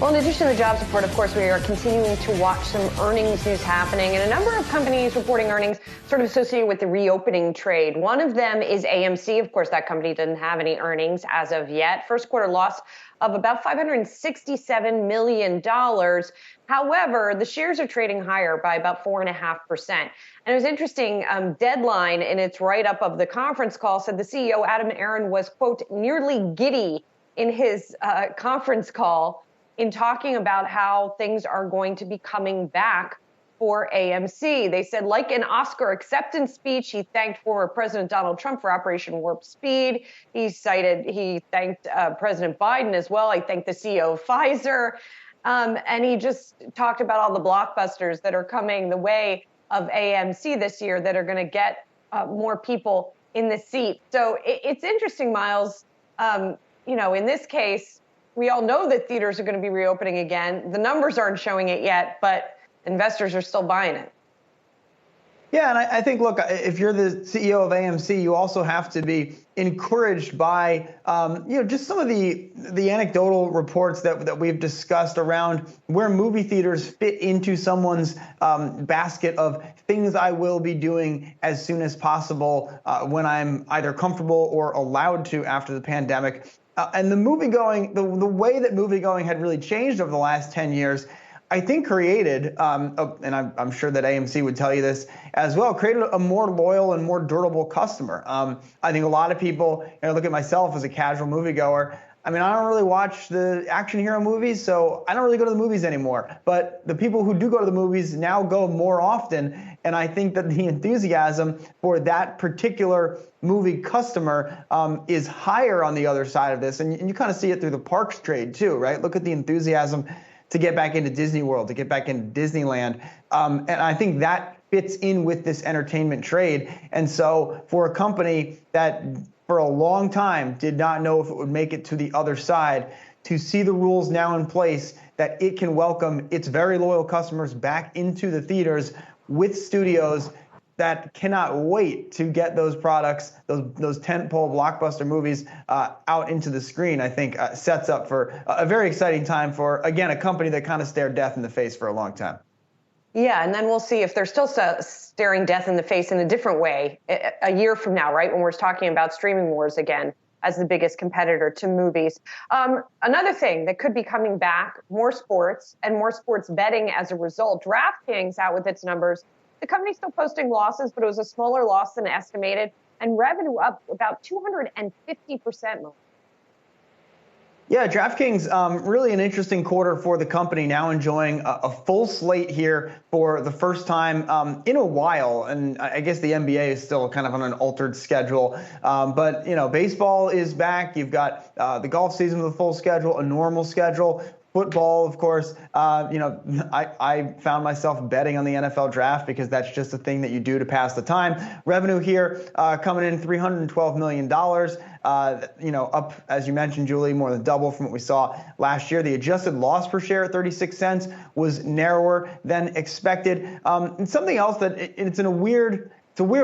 Well, in addition to the jobs report, of course, we are continuing to watch some earnings news happening, and a number of companies reporting earnings sort of associated with the reopening trade. One of them is AMC. Of course, that company doesn't have any earnings as of yet. First quarter loss of about $567 million. However, the shares are trading higher by about 4.5%. And it was interesting, Deadline in its write-up of the conference call said the CEO, Adam Aron, was, quote, nearly giddy in his conference call in talking about how things are going to be coming back for AMC. They said, like an Oscar acceptance speech, he thanked former President Donald Trump for Operation Warp Speed. He thanked President Biden as well. He thanked the CEO of Pfizer. And he just talked about all the blockbusters that are coming the way of AMC this year that are going to get more people in the seat. So it's interesting, Myles. In this case, we all know that theaters are going to be reopening again. The numbers aren't showing it yet, but investors are still buying it. Yeah, and I think, look, if you're the CEO of AMC, you also have to be encouraged by, just some of the anecdotal reports that we've discussed around where movie theaters fit into someone's basket of things I will be doing as soon as possible when I'm either comfortable or allowed to after the pandemic. And the moviegoing, the way that moviegoing had really changed over the last 10 years, I think created, and I'm sure that AMC would tell you this as well, created a more loyal and more durable customer. I think a lot of people, look at myself as a casual moviegoer. I mean, I don't really watch the action hero movies, so I don't really go to the movies anymore. But the people who do go to the movies now go more often, and I think that the enthusiasm for that particular movie customer is higher on the other side of this. And you kind of see it through the parks trade too, right? Look at the enthusiasm to get back into Disney World, to get back into Disneyland. And I think that fits in with this entertainment trade. And so for a company that for a long time did not know if it would make it to the other side, to see the rules now in place that it can welcome its very loyal customers back into the theaters with studios that cannot wait to get those products, those tentpole blockbuster movies out into the screen, I think sets up for a very exciting time for, again, a company that kind of stared death in the face for a long time. Yeah, and then we'll see if they're still staring death in the face in a different way a year from now, right, when we're talking about streaming wars again as the biggest competitor to movies. Another thing that could be coming back, more sports and more sports betting as a result. DraftKings out with its numbers. The company's still posting losses, but it was a smaller loss than estimated, and revenue up about 250%. Yeah, DraftKings, really an interesting quarter for the company, now enjoying a full slate here for the first time in a while. And I guess the NBA is still kind of on an altered schedule. But, baseball is back. You've got the golf season with a full schedule, a normal schedule. Football, of course, I found myself betting on the NFL draft because that's just a thing that you do to pass the time. Revenue here coming in $312 million, up, as you mentioned, Julie, more than double from what we saw last year. The adjusted loss per share at 36 cents was narrower than expected. And something else that it's a weird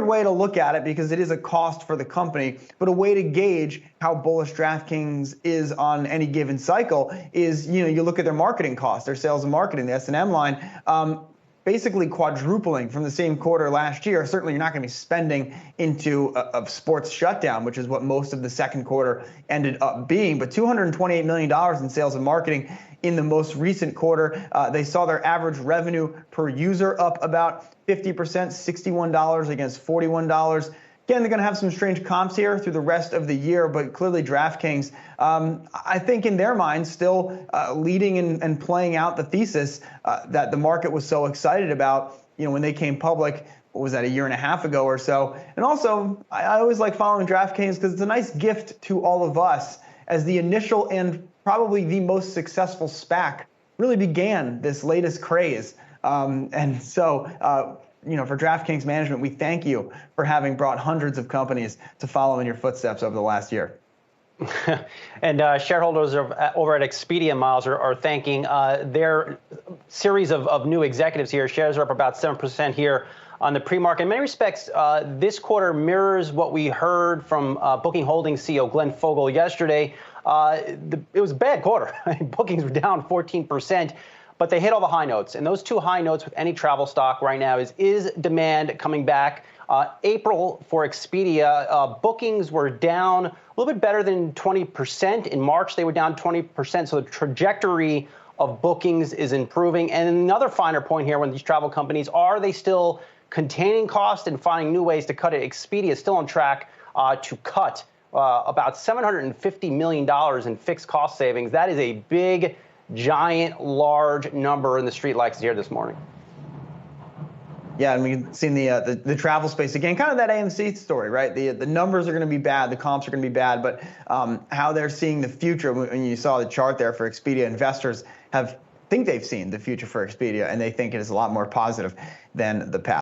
way to look at it because it is a cost for the company, but a way to gauge how bullish DraftKings is on any given cycle is, you look at their marketing costs, their sales and marketing, the S&M line, basically quadrupling from the same quarter last year. Certainly you're not going to be spending into a sports shutdown, which is what most of the second quarter ended up being, but $228 million in sales and marketing in the most recent quarter. They saw their average revenue per user up about 50%, $61 against $41. Again, they're going to have some strange comps here through the rest of the year, but clearly DraftKings, I think in their minds, still leading and playing out the thesis that the market was so excited about, when they came public. What was that, a year and a half ago or so? And also, I always like following DraftKings because it's a nice gift to all of us as the initial and probably the most successful SPAC really began this latest craze. And so, for DraftKings management, we thank you for having brought hundreds of companies to follow in your footsteps over the last year. And shareholders over at Expedia, Myles, are thanking their series of new executives here. Shares are up about 7% here on the pre-market. In many respects, this quarter mirrors what we heard from Booking Holdings CEO Glenn Fogel yesterday. It was a bad quarter. Bookings were down 14%, but they hit all the high notes. And those two high notes with any travel stock right now is demand coming back. April for Expedia, bookings were down a little bit better than 20%. In March, they were down 20%. So the trajectory of bookings is improving. And another finer point here when these travel companies, are they still containing cost and finding new ways to cut it? Expedia is still on track to cut about $750 million in fixed cost savings. That is a big, giant, large number, and the street likes to hear this morning. Yeah, and we've seen the travel space again, kind of that AMC story, right? The numbers are going to be bad, the comps are going to be bad, but how they're seeing the future. When you saw the chart there for Expedia, investors think they've seen the future for Expedia, and they think it is a lot more positive than the past.